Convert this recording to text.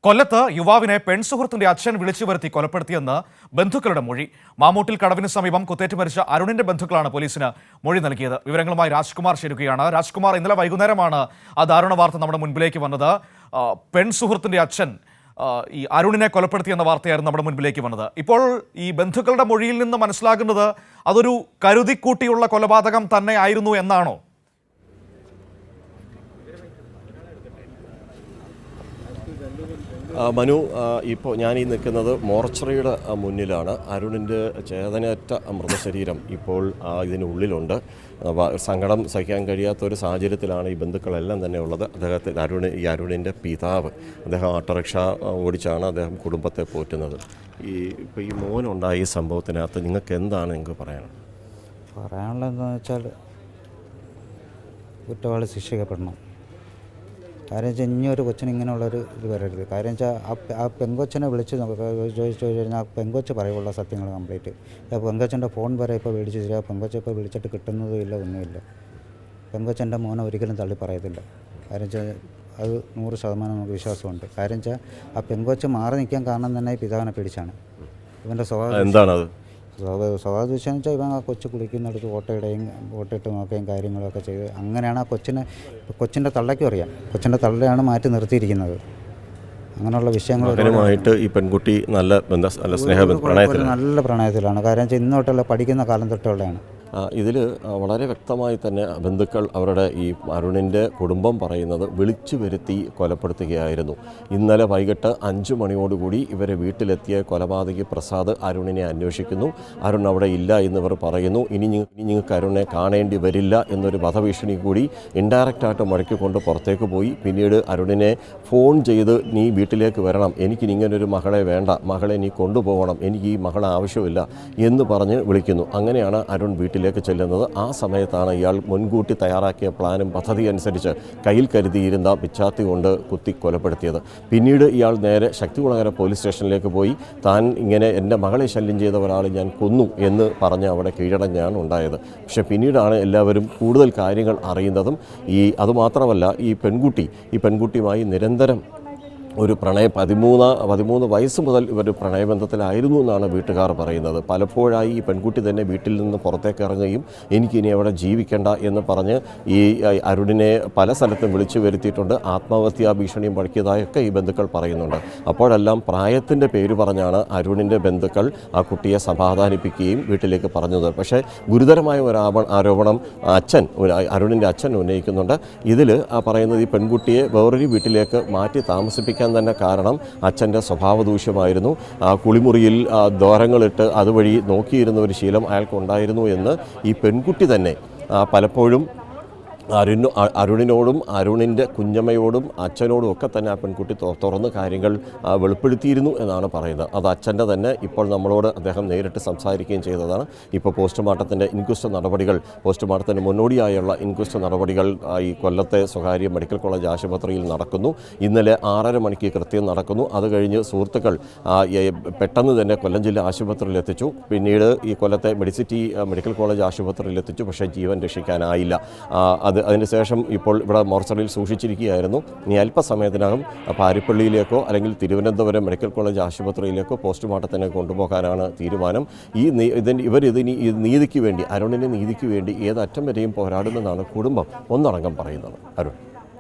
കൊല്ലത്ത് യുവാവിനെ പെൺസുഹൃത്തിന്റെ അച്ഛൻ വിളിച്ചു വരുത്തി കൊലപ്പെടുത്തിയെന്ന് ബന്ധുക്കളുടെ മൊഴി. മാമൂട്ടിൽ കടവിന് സമീപം കുത്തേറ്റ് മരിച്ച അരുണിന്റെ ബന്ധുക്കളാണ് പോലീസിന് മൊഴി നൽകിയത്. വിവരങ്ങളുമായി രാജ്കുമാർ ചേരുകയാണ്. രാജ്കുമാർ, ഇന്നലെ വൈകുന്നേരമാണ് ആ ദാരുണ വാർത്ത നമ്മുടെ മുൻപിലേക്ക് വന്നത്. പെൺസുഹൃത്തിന്റെ അച്ഛൻ ഈ അരുണിനെ കൊലപ്പെടുത്തിയെന്ന വാർത്തയായിരുന്നു നമ്മുടെ മുൻപിലേക്ക് വന്നത്. ഇപ്പോൾ ഈ ബന്ധുക്കളുടെ മൊഴിയിൽ നിന്ന് മനസ്സിലാകുന്നത് അതൊരു കരുതിക്കൂട്ടിയുള്ള കൊലപാതകം തന്നെ ആയിരുന്നു എന്നാണോ? മനു, ഇപ്പോൾ ഞാനീ നിൽക്കുന്നത് മോർച്ചറിയുടെ മുന്നിലാണ്. അരുണിൻ്റെ ചേതനയറ്റ മൃതശരീരം ഇപ്പോൾ ഇതിനുള്ളിലുണ്ട്. സങ്കടം സഹിക്കാൻ കഴിയാത്തൊരു സാഹചര്യത്തിലാണ് ഈ ബന്ധുക്കളെല്ലാം തന്നെ ഉള്ളത്. അരുണിൻ്റെ പിതാവ്, അദ്ദേഹം ഓട്ടോറിക്ഷ ഓടിച്ചാണ് അദ്ദേഹം കുടുംബത്തെ പോറ്റുന്നത്. ഇപ്പോൾ ഈ മോനുണ്ടായ ഈ സംഭവത്തിനകത്ത് നിങ്ങൾക്ക് എന്താണ് നിങ്ങൾക്ക് പറയാനുള്ളതെന്ന് വെച്ചാൽ കുറ്റവാളി ശിക്ഷിക്കപ്പെടണം. കാര്യം വെച്ചാൽ ഇനിയൊരു കൊച്ചിന് ഇങ്ങനെയുള്ളൊരു ഇത് വരരുത്. കാര്യം വെച്ചാൽ ആ പെങ്കൊച്ചിനെ വിളിച്ച് ചോദിച്ചു കഴിഞ്ഞാൽ ആ പെങ്കൊച്ച് പറയുള്ള സത്യങ്ങൾ കംപ്ലീറ്റ്. ആ പെങ്കൊച്ചൻ്റെ ഫോൺ വരെ ഇപ്പോൾ മേടിച്ച് തരിക. പെങ്കൊച്ച് ഇപ്പോൾ വിളിച്ചിട്ട് കിട്ടുന്നതും ഇല്ല, ഒന്നുമില്ല. പെങ്കൊച്ചൻ്റെ മോനെ ഒരിക്കലും തള്ളി പറയത്തില്ല. കാര്യം വെച്ചാൽ അത് 100% നമുക്ക് വിശ്വാസമുണ്ട്. കാര്യം വെച്ചാൽ ആ പെങ്കൊച്ച് മാറി നിൽക്കാൻ കാരണം തന്നെ ഈ പിതാവിനെ പേടിച്ചാണ്. ഇവൻ്റെ സ്വഭാവം എന്താണത്? സ്വഭാവ ദൂഷ്യം വെച്ചാൽ ഇവൻ ആ കൊച്ചു കുളിക്കുന്നിടത്ത് ഓട്ടയിട്ട് നോക്കുകയും കാര്യങ്ങളൊക്കെ ചെയ്ത് അങ്ങനെയാണ് ആ കൊച്ചിൻ്റെ തള്ളയ്ക്കും അറിയാം. കൊച്ചിൻ്റെ തള്ളയാണ് മാറ്റി നിർത്തിയിരിക്കുന്നത്. അങ്ങനെയുള്ള വിഷയങ്ങളുമായിട്ട് ഈ പെൺകുട്ടി നല്ല പ്രണയത്തിലാണ്. കാര്യം വെച്ചാൽ ഇന്നോട്ടുള്ള പഠിക്കുന്ന കാലം തൊട്ടുള്ളതാണ്. ഇതിൽ വളരെ വ്യക്തമായി തന്നെ ബന്ധുക്കൾ അവരുടെ ഈ അരുണിൻ്റെ കുടുംബം പറയുന്നത് വിളിച്ചു വരുത്തി കൊലപ്പെടുത്തുകയായിരുന്നു. ഇന്നലെ വൈകിട്ട് 5 മണിയോടുകൂടി ഇവരെ വീട്ടിലെത്തിയ കൊലപാതകി പ്രസാദ് അരുണിനെ അന്വേഷിക്കുന്നു. അരുൺ അവിടെ ഇല്ല എന്നിവർ പറയുന്നു. ഇനി നിങ്ങൾക്ക് അരുണിനെ കാണേണ്ടി വരില്ല എന്നൊരു വധഭീഷണി കൂടി ഇൻഡയറക്റ്റായിട്ട് മുഴക്കിക്കൊണ്ട് പുറത്തേക്ക് പോയി. പിന്നീട് അരുണിനെ ഫോൺ ചെയ്ത് നീ വീട്ടിലേക്ക് വരണം, എനിക്കിനി ഇങ്ങനൊരു മകളെ വേണ്ട, മകളെ നീ കൊണ്ടുപോകണം, എനിക്ക് ഈ മകളെ ആവശ്യമില്ല എന്ന് പറഞ്ഞ് വിളിക്കുന്നു. അങ്ങനെയാണ് അരുൺ വീട്ടിലേക്ക് ചെല്ലുന്നത്. ആ സമയത്താണ് ഇയാൾ മുൻകൂട്ടി തയ്യാറാക്കിയ പ്ലാനും പദ്ധതി അനുസരിച്ച് കയ്യിൽ കരുതിയിരുന്ന പിച്ചാത്തി കൊണ്ട് കുത്തി കൊലപ്പെടുത്തിയത്. പിന്നീട് ഇയാൾ നേരെ ശക്തികുളങ്ങര പോലീസ് സ്റ്റേഷനിലേക്ക് പോയി താൻ ഇങ്ങനെ എൻ്റെ മകളെ ശല്യം ചെയ്ത ഒരാളെ ഞാൻ കൊന്നു എന്ന് പറഞ്ഞ് അവിടെ കീഴടങ്ങാണ് ഉണ്ടായത്. പക്ഷേ പിന്നീടാണ് എല്ലാവരും കൂടുതൽ കാര്യങ്ങൾ അറിയുന്നതും. അതുമാത്രമല്ല, ഈ പെൺകുട്ടിയുമായി നിരന്തരം ഒരു 13 വയസ്സ് മുതൽ ഇവർ പ്രണയബന്ധത്തിലായിരുന്നു എന്നാണ് വീട്ടുകാർ പറയുന്നത്. പലപ്പോഴായി ഈ പെൺകുട്ടി തന്നെ വീട്ടിൽ നിന്ന് പുറത്തേക്ക് ഇറങ്ങുകയും എനിക്കിനി അവിടെ ജീവിക്കേണ്ട എന്ന് പറഞ്ഞ് ഈ അരുണിനെ പല സ്ഥലത്തും വിളിച്ചു വരുത്തിയിട്ടുണ്ട്. ആത്മഹത്യാ ഭീഷണിയും മുഴക്കിയതായൊക്കെ ഈ ബന്ധുക്കൾ പറയുന്നുണ്ട്. അപ്പോഴെല്ലാം പ്രായത്തിൻ്റെ പേര് പറഞ്ഞാണ് അരുണിൻ്റെ ബന്ധുക്കൾ ആ കുട്ടിയെ സമാധാനിപ്പിക്കുകയും വീട്ടിലേക്ക് പറഞ്ഞത്. പക്ഷേ ഗുരുതരമായ ഒരു ആരോപണം അരുണിൻ്റെ അച്ഛൻ ഉന്നയിക്കുന്നുണ്ട്. ഇതിൽ പറയുന്നത് ഈ പെൺകുട്ടിയെ വേറൊരു വീട്ടിലേക്ക് മാറ്റി താമസിപ്പിക്കാൻ തന്നെ കാരണം അച്ഛൻ്റെ സ്വഭാവ ദൂഷ്യമായിരുന്നു. കുളിമുറിയിൽ ദ്വാരങ്ങളിട്ട് അതുവഴി നോക്കിയിരുന്ന ഒരു ശീലം അയാൾക്കുണ്ടായിരുന്നു എന്ന് ഈ പെൺകുട്ടി തന്നെ പലപ്പോഴും അരുണിനോടും അരുണിൻ്റെ കുഞ്ഞമ്മയോടും അച്ഛനോടും ഒക്കെ തന്നെ ആ പെൺകുട്ടി തുറന്ന് കാര്യങ്ങൾ വെളിപ്പെടുത്തിയിരുന്നു എന്നാണ് പറയുന്നത്. അത് അച്ഛൻ്റെ തന്നെ ഇപ്പോൾ നമ്മളോട് അദ്ദേഹം നേരിട്ട് സംസാരിക്കുകയും ചെയ്തതാണ്. ഇപ്പോൾ പോസ്റ്റ്മോർട്ടത്തിന് മുന്നോടിയായുള്ള ഇൻക്വസ്റ്റ് നടപടികൾ ഈ കൊല്ലത്തെ സ്വകാര്യ മെഡിക്കൽ കോളേജ് ആശുപത്രിയിൽ നടക്കുന്നു. ഇന്നലെ 6:30 മണിക്ക് കൃത്യം നടക്കുന്നു. അത് കഴിഞ്ഞ് സുഹൃത്തുക്കൾ പെട്ടെന്ന് തന്നെ കൊല്ലം ജില്ലാ ആശുപത്രിയിൽ എത്തിച്ചു. പിന്നീട് ഈ കൊല്ലത്തെ മെഡിസിറ്റി മെഡിക്കൽ കോളേജ് ആശുപത്രിയിൽ എത്തിച്ചു. പക്ഷേ ജീവൻ രക്ഷിക്കാനായില്ല. അതിനുശേഷം ഇപ്പോൾ ഇവിടെ മോർച്ചറിയിൽ സൂക്ഷിച്ചിരിക്കുകയായിരുന്നു. ഇനി അല്പസമയത്തിനകം പാരിപ്പള്ളിയിലേക്കോ അല്ലെങ്കിൽ തിരുവനന്തപുരം മെഡിക്കൽ കോളേജ് ആശുപത്രിയിലേക്കോ പോസ്റ്റ്മോർട്ടത്തിന് കൊണ്ടുപോകാനാണ് തീരുമാനം. നീതിക്ക് വേണ്ടി, അരുണിൻ്റെ നീതിക്ക് വേണ്ടി ഏതറ്റം വരെയും പോരാടുമെന്നാണ് കുടുംബം ഒന്നടങ്കം പറയുന്നത്. അരുൺ.